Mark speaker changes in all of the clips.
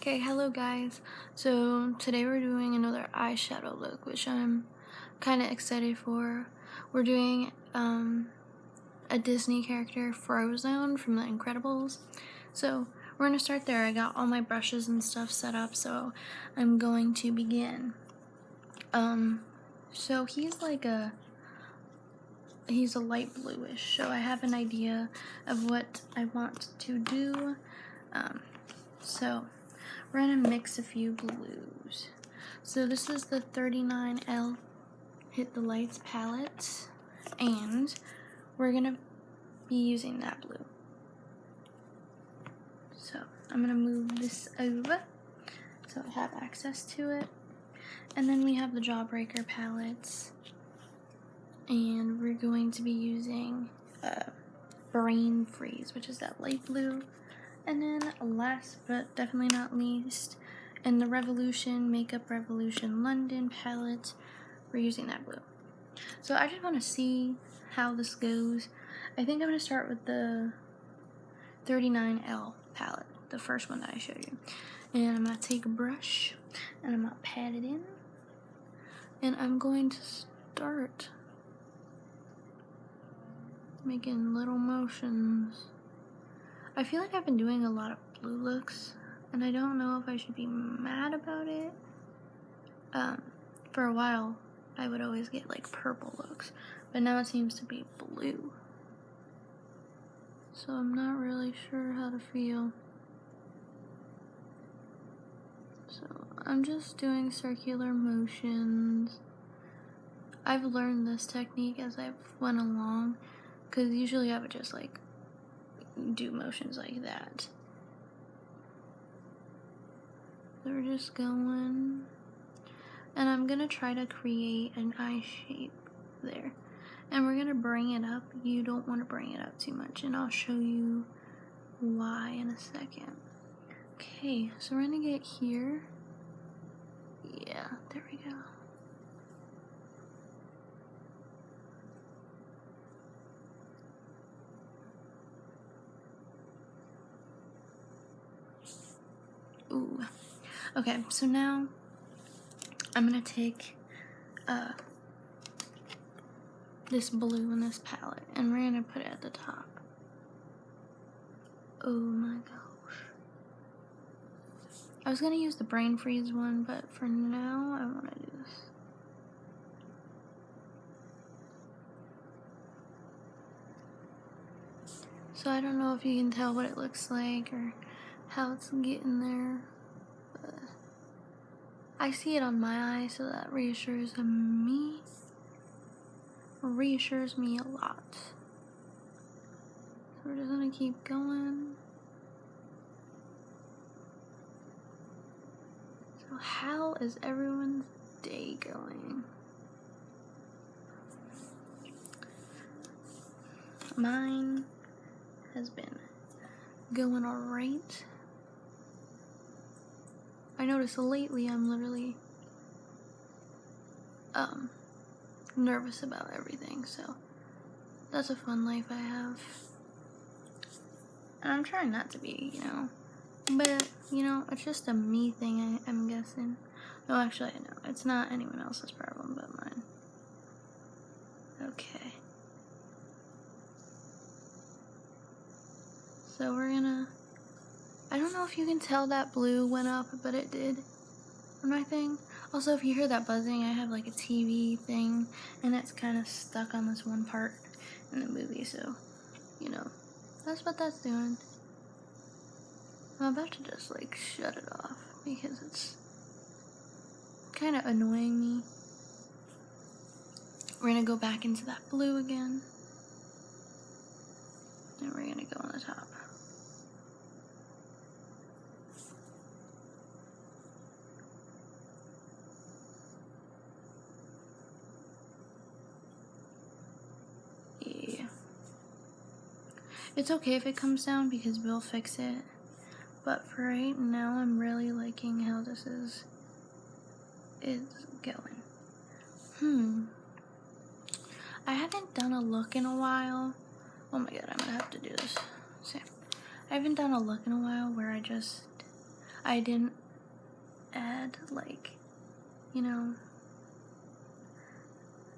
Speaker 1: Okay, hello guys. So today we're doing another eyeshadow look, which I'm kind of excited for. We're doing a Disney character, Frozone from The Incredibles. So we're gonna start there. I got all my brushes and stuff set up, so I'm going to begin. So he's a light bluish, so I have an idea of what I want to do. So we're gonna mix a few blues. So this is the 39L Hit the Lights palette, and we're gonna be using that blue. So I'm gonna move this over so I have access to it. And then we have the Jawbreaker palettes, and we're going to be using Brain Freeze, which is that light blue. And then last but definitely not least, in the Makeup Revolution London palette, we're using that blue. So I just want to see how this goes. I think I'm going to start with the 39L palette, the first one that I showed you. And I'm going to take a brush and I'm going to pat it in. And I'm going to start making little motions. I feel like I've been doing a lot of blue looks, and I don't know if I should be mad about it. For a while, I would always get like purple looks, but now it seems to be blue. So I'm not really sure how to feel. So I'm just doing circular motions. I've learned this technique as I've went along, because usually I would just like do motions like that. So we're just going, and I'm gonna try to create an eye shape there, and we're gonna bring it up. You don't want to bring it up too much, and I'll show you why in a second. Okay, so we're gonna get here. Yeah, there we go. Ooh. Okay, so now I'm gonna take this blue in this palette, and we're gonna put it at the top. Oh my gosh. I was gonna use the Brain Freeze one, but for now I wanna do this. So I don't know if you can tell what it looks like or how it's getting there, but I see it on my eye, so that reassures me a lot. So we're just gonna keep going. So how is everyone's day going? Mine has been going alright. I noticed lately I'm literally nervous about everything, so that's a fun life I have. And I'm trying not to be, but it's just a me thing, I'm guessing. No, actually I know, it's not anyone else's problem but mine. Okay. So we're gonna, I don't know if you can tell that blue went up, but it did on my thing. Also, if you hear that buzzing, I have like a TV thing, and it's kind of stuck on this one part in the movie, so, that's what that's doing. I'm about to just like shut it off, because it's kind of annoying me. We're gonna go back into that blue again, and we're gonna go on the top. Yeah. It's okay if it comes down because we'll fix it. But for right now, I'm really liking how this is going. I haven't done a look in a while. Oh my god, I'm gonna have to do this. See, I haven't done a look in a while where I just I didn't add, like, you know,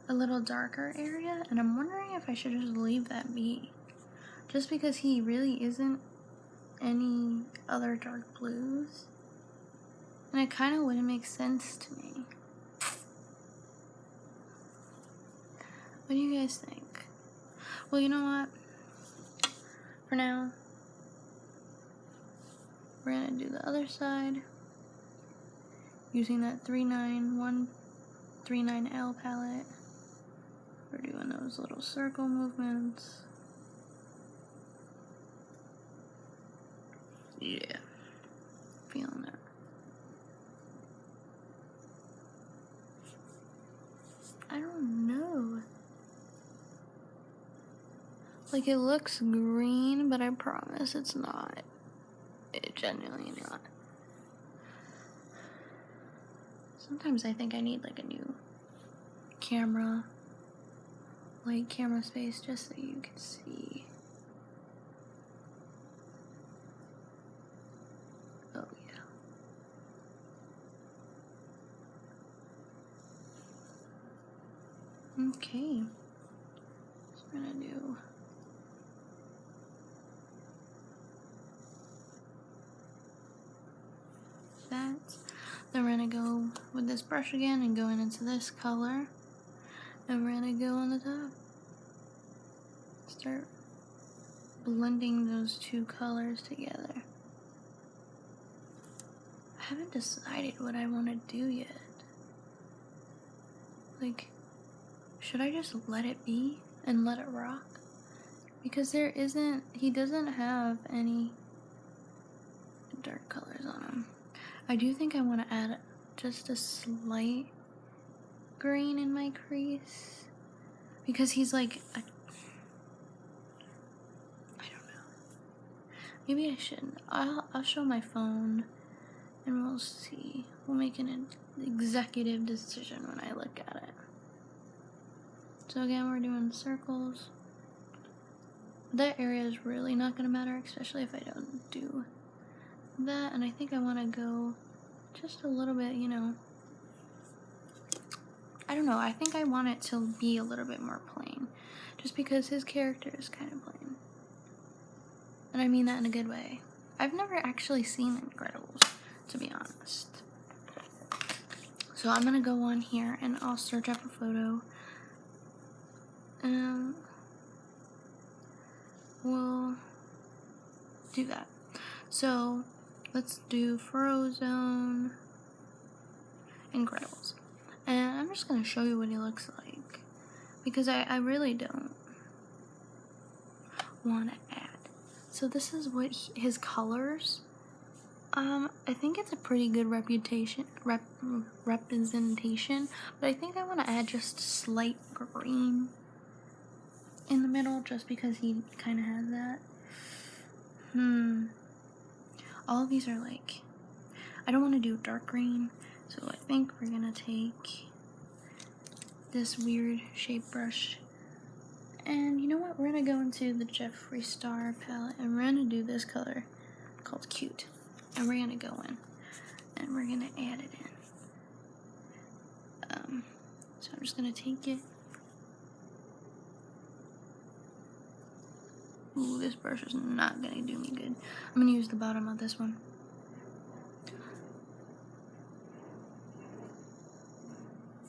Speaker 1: a little darker area, and I'm wondering if I should just leave that be, just because he really isn't any other dark blues, and it kind of wouldn't make sense to me. What do you guys think? Well, you know what? For now, we're gonna do the other side using that 39139L palette. We're doing those little circle movements. Yeah, feeling it. I don't know. Like, it looks green, but I promise it's not. It genuinely not. Sometimes I think I need like a new camera, like camera space, just so you can see. Oh yeah. Okay. So we're gonna do that. Then we're gonna go with this brush again and going into this color. And we're gonna go on the top. Start blending those two colors together. I haven't decided what I want to do yet. Like, should I just let it be and let it rock? Because he doesn't have any dark colors on him. I do think I want to add just a slight green in my crease, because he's like I don't know. Maybe I shouldn't. I'll show my phone and we'll see. We'll make an executive decision when I look at it. So again, we're doing circles. That area is really not going to matter, especially if I don't do that. And I think I want to go just a little bit, you know, I don't know, I think I want it to be a little bit more plain, just because his character is kind of plain. And I mean that in a good way. I've never actually seen Incredibles, to be honest. So I'm going to go on here and I'll search up a photo. And we'll do that. So let's do Frozone Incredibles. And I'm just going to show you what he looks like, because I really don't want to add. So this is what his colors. I think it's a pretty good representation, but I think I want to add just slight green in the middle, just because he kind of has that. All of these are like, I don't want to do dark green, so I think we're gonna take this weird shape brush, and you know what, we're gonna go into the Jeffree Star palette and we're gonna do this color called Cute, and we're gonna go in and we're gonna add it in. So I'm just gonna take it. Ooh, this brush is not gonna do me good. I'm gonna use the bottom of this one.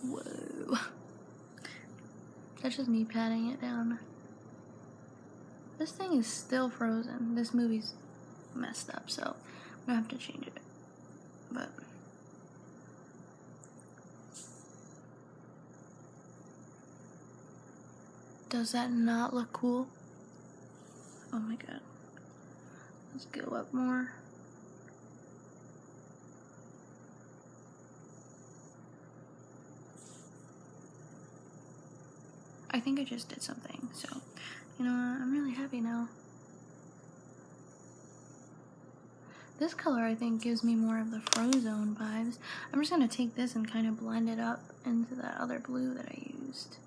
Speaker 1: Whoa. That's just me patting it down. This thing is still frozen. This movie's messed up, so I'm gonna have to change it. But does that not look cool? Oh my god. Let's go up more. I think I just did something, so you know what? I'm really happy now. This color, I think, gives me more of the Frozone vibes. I'm just gonna take this and kind of blend it up into that other blue that I used.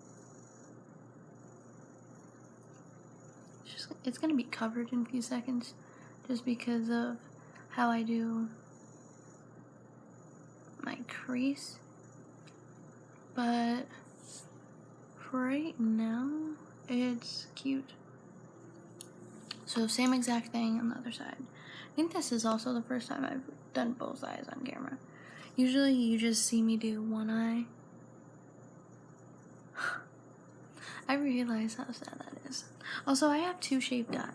Speaker 1: It's gonna be covered in a few seconds, just because of how I do crease, but for right now, it's cute. So same exact thing on the other side. I think this is also the first time I've done both eyes on camera. Usually you just see me do one eye. I realize how sad that is. Also, I have 2 shaped eyes.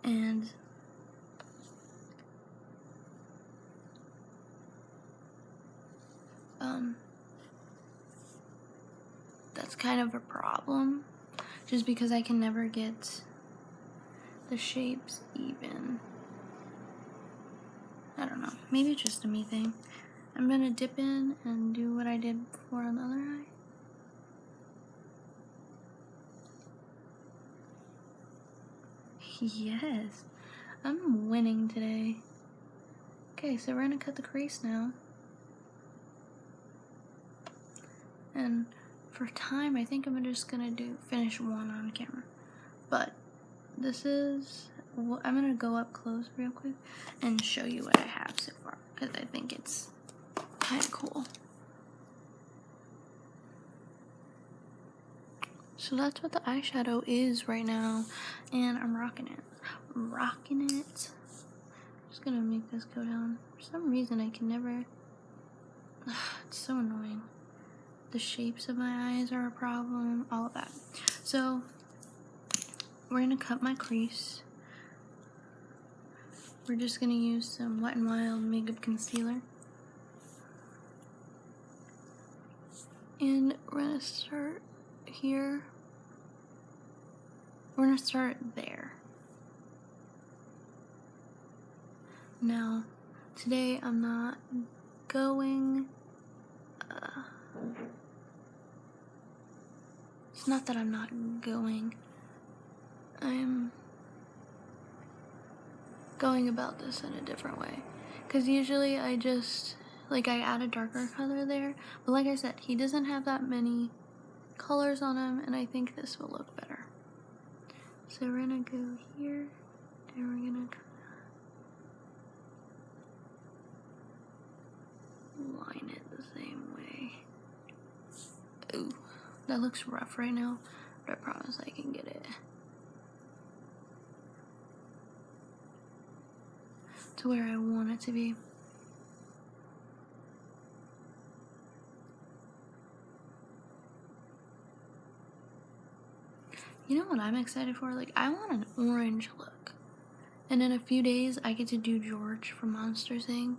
Speaker 1: And that's kind of a problem, just because I can never get the shapes even. I don't know, maybe it's just a me thing. I'm gonna dip in and do what I did before on the other eye. Yes, I'm winning today. Okay, so we're gonna cut the crease now. And for time, I think I'm just gonna finish one on camera. But this is, I'm gonna go up close real quick and show you what I have so far, because I think it's kind of cool. So that's what the eyeshadow is right now, and I'm rocking it. Just gonna make this go down. For some reason, I can never. It's so annoying. The shapes of my eyes are a problem. All of that. So we're gonna cut my crease. We're just gonna use some Wet n Wild makeup concealer, and we're gonna start here. We're gonna start there. Now, today I'm not going, it's not that I'm not going, I'm going about this in a different way. Because usually I just, I add a darker color there, but like I said, he doesn't have that many colors on him, and I think this will look better. So we're gonna go here, and we're gonna line it the same way. Ooh, that looks rough right now, but I promise I can get it to where I want it to be. You know what I'm excited for? I want an orange look. And in a few days, I get to do George from Monsters, Inc.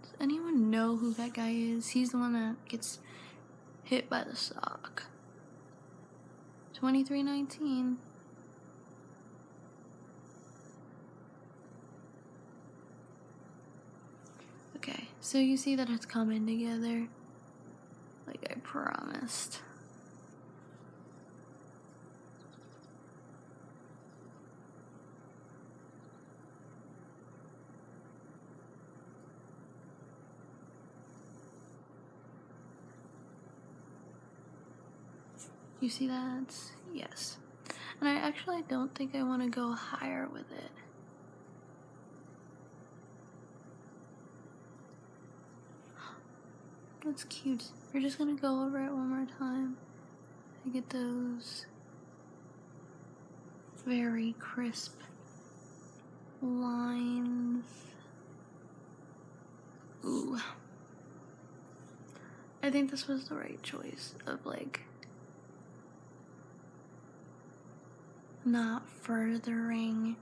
Speaker 1: Does anyone know who that guy is? He's the one that gets hit by the sock. 2319. Okay, so you see that it's coming together, like I promised. You see that? Yes. And I actually don't think I want to go higher with it. That's cute. We're just gonna go over it one more time. I get those very crisp lines. Ooh. I think this was the right choice of not furthering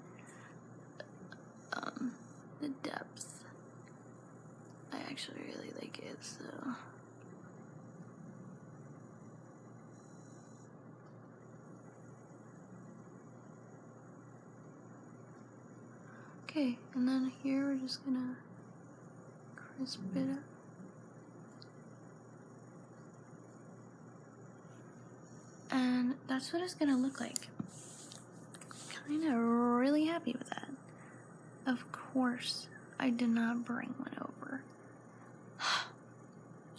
Speaker 1: the depth. I actually really like it, so. Okay, and then here we're just gonna crisp it up. And that's what it's gonna look like. Kinda really happy with that. Of course, I did not bring one over.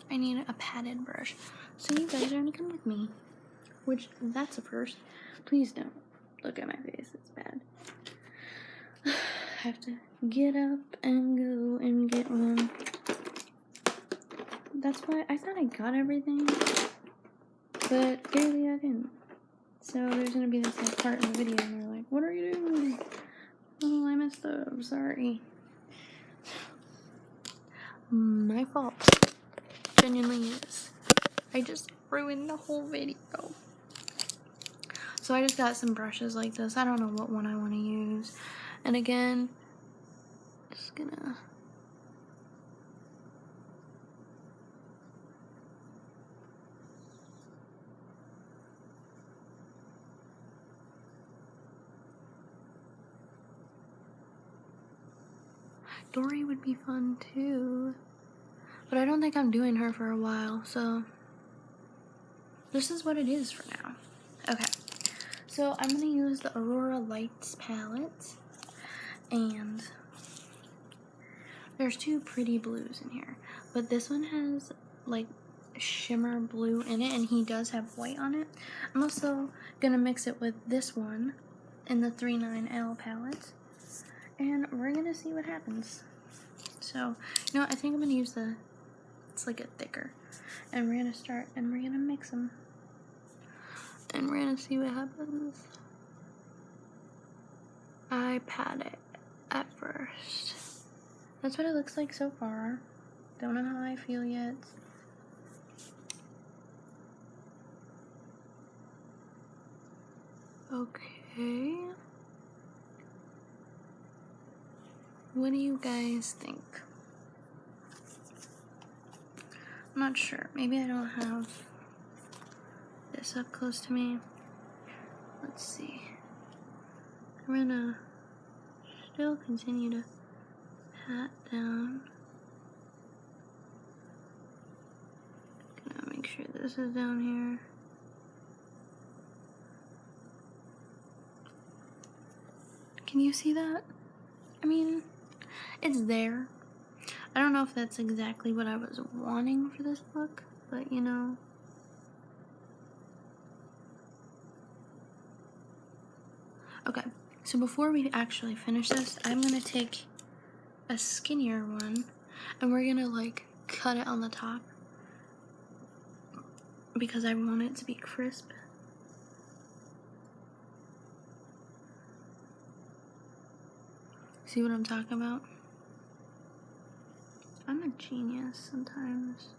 Speaker 1: I need a padded brush. So you guys are gonna come with me. which that's a first. Please don't look at my face, it's bad. I have to get up and go and get one. That's why I thought I got everything, but clearly I didn't. So there's gonna be this like part in the video and they're like, what are you doing? Oh, I messed up, sorry. My fault. Genuinely is. I just ruined the whole video. So I just got some brushes like this. I don't know what one I want to use. And again, just gonna... Dory would be fun too. But I don't think I'm doing her for a while, so this is what it is for now. Okay, so I'm gonna use the Aurora Lights palette, and there's two pretty blues in here, but this one has like shimmer blue in it, and he does have white on it. I'm also gonna mix it with this one in the 39L palette, and we're gonna see what happens. So, you know, I think I'm gonna use it's like a thicker, and we're gonna start and we're gonna mix them, and we're gonna see what happens. I pat it at first. That's what it looks like so far. Don't know how I feel yet. Okay. What do you guys think? I'm not sure. Maybe I don't have this up close to me. Let's see. I'm gonna still continue to pat down. Gonna make sure this is down here. Can you see that? I mean, it's there. I don't know if that's exactly what I was wanting for this look, but you know. Okay, so before we actually finish this, I'm gonna take a skinnier one and we're gonna like cut it on the top because I want it to be crisp. See what I'm talking about? I'm a genius sometimes.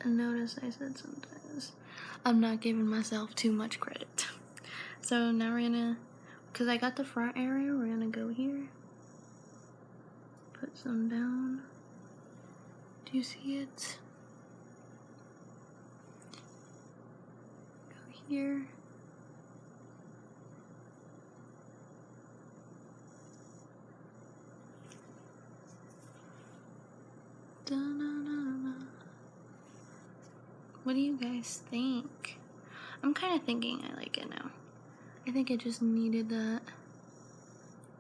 Speaker 1: And notice I said sometimes. I'm not giving myself too much credit. So now we're gonna, because I got the front area, we're gonna go here. Put some down. Do you see it? Go here. Da-na-na-na. What do you guys think? I'm kind of thinking I like it now. I think it just needed that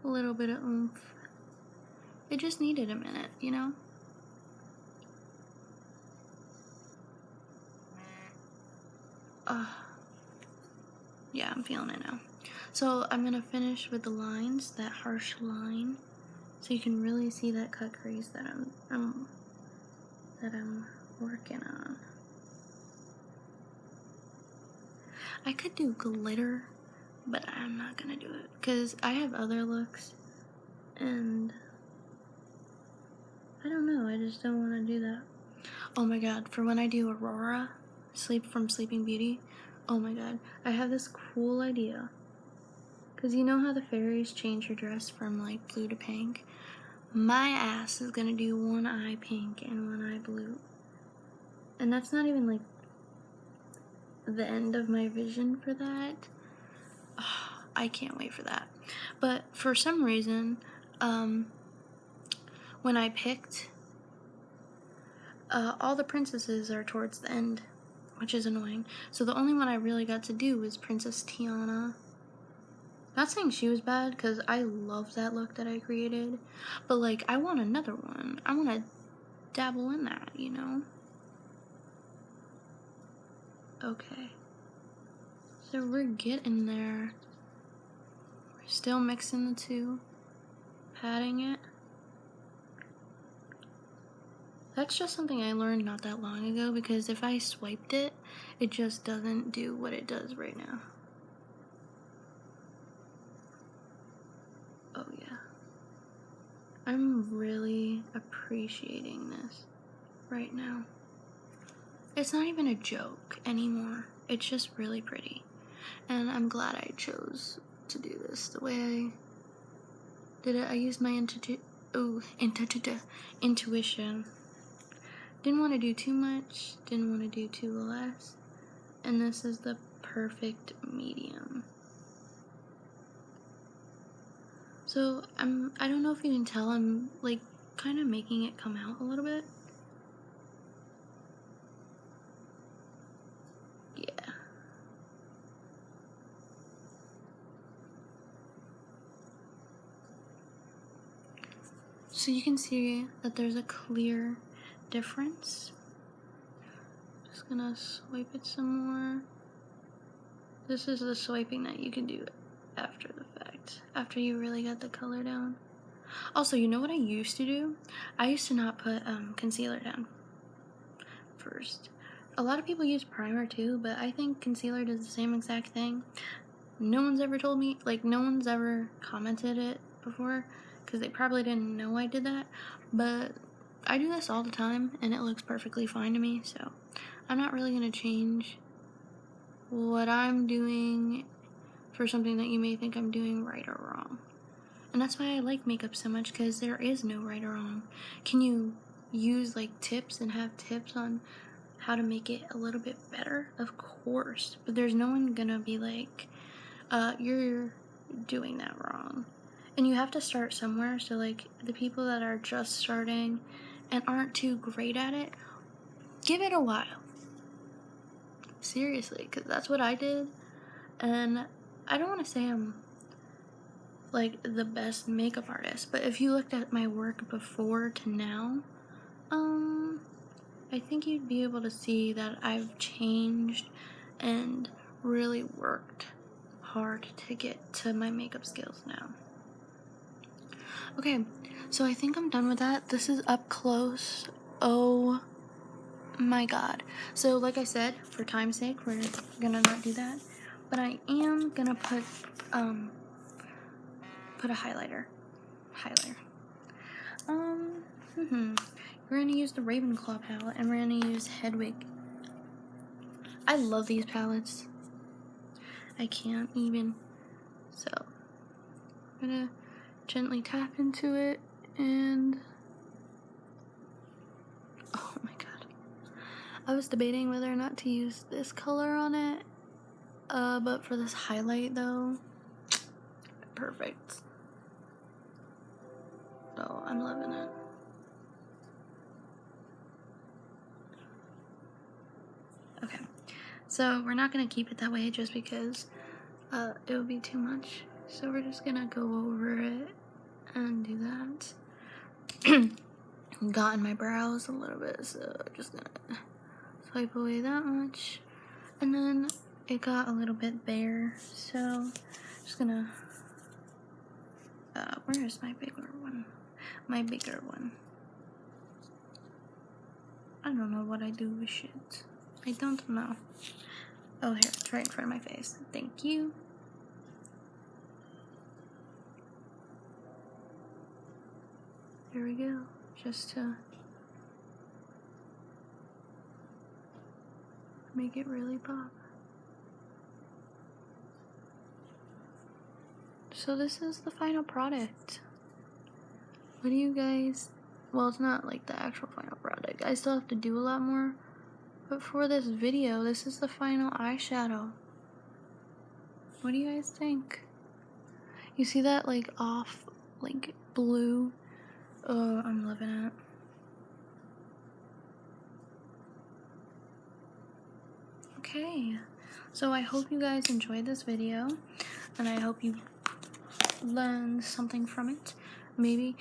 Speaker 1: a little bit of oomph. It just needed a minute, you know? Yeah, I'm feeling it now. So I'm gonna finish with the lines, that harsh line, so you can really see that cut crease that I'm working on. I could do glitter, but I'm not gonna do it because I have other looks, and I don't know. I just don't want to do that. Oh my god! For when I do Aurora, from Sleeping Beauty. Oh my god! I have this cool idea. Cause you know how the fairies change her dress from like blue to pink? My ass is gonna do one eye pink and one eye blue. And that's not even like the end of my vision for that. Oh, I can't wait for that. But for some reason, when I picked, all the princesses are towards the end, which is annoying. So the only one I really got to do was Princess Tiana. Not saying she was bad, because I love that look that I created. But, like, I want another one. I want to dabble in that, you know? Okay. So we're getting there. We're still mixing the two, patting it. That's just something I learned not that long ago, because if I swiped it, it just doesn't do what it does right now. Oh yeah. I'm really appreciating this right now. It's not even a joke anymore. It's just really pretty. And I'm glad I chose to do this the way I did it. I used my intuition. Didn't want to do too much, didn't want to do too less, and this is the perfect medium. So I don't know if you can tell, I'm like kind of making it come out a little bit. Yeah. So you can see that there's a clear difference. Just gonna swipe it some more. This is the swiping that you can do after the fact, after you really got the color down. Also, you know what I used to do? I used to not put concealer down first. A lot of people use primer too, but I think concealer does the same exact thing. No one's ever told me, like no one's ever commented it before, because they probably didn't know I did that, but I do this all the time and it looks perfectly fine to me, so I'm not really going to change what I'm doing for something that you may think I'm doing right or wrong. And that's why I like makeup so much, because there is no right or wrong. Can you use like tips and have tips on how to make it a little bit better? Of course, but there's no one gonna be like, you're doing that wrong. And you have to start somewhere. So like the people that are just starting and aren't too great at it, give it a while. Seriously, because that's what I did. And I don't want to say I'm like the best makeup artist, but if you looked at my work before to now, I think you'd be able to see that I've changed and really worked hard to get to my makeup skills now. Okay, so I think I'm done with that. This is up close. Oh my god. So like I said, for time's sake, we're gonna not do that, but I am gonna put a highlighter. We're gonna use the Ravenclaw palette, and we're gonna use Hedwig. I love these palettes. I can't even. So I'm gonna gently tap into it, and oh my god. I was debating whether or not to use this color on it, but for this highlight though, perfect. Oh, I'm loving it. Okay, so we're not gonna keep it that way just because it would be too much. So we're just gonna go over it and do that. Got in my brows a little bit, so just gonna swipe away that much. And then it got a little bit bare, so just gonna where is my bigger one? My bigger one. I don't know what I do with shit. I don't know. Oh, here, it's right in front of my face. Thank you. There we go. Just to make it really pop. So this is the final product. What do you guys... Well, it's not like the actual final product. I still have to do a lot more. But for this video, this is the final eyeshadow. What do you guys think? You see that like off, like blue? Oh, I'm loving it. Okay, so I hope you guys enjoyed this video, and I hope you learned something from it. Maybe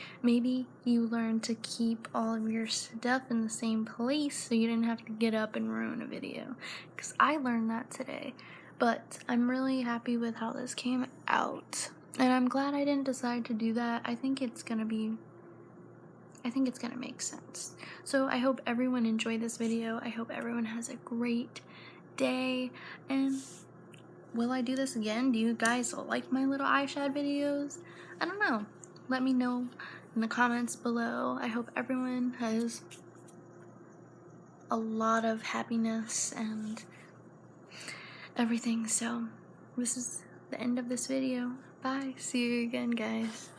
Speaker 1: you learned to keep all of your stuff in the same place so you didn't have to get up and ruin a video. Because I learned that today. But I'm really happy with how this came out. And I'm glad I didn't decide to do that. I think it's gonna make sense. So I hope everyone enjoyed this video. I hope everyone has a great day. And will I do this again? Do you guys like my little eyeshadow videos? I don't know. Let me know in the comments below. I hope everyone has a lot of happiness and everything. So this is the end of this video. Bye. See you again, guys.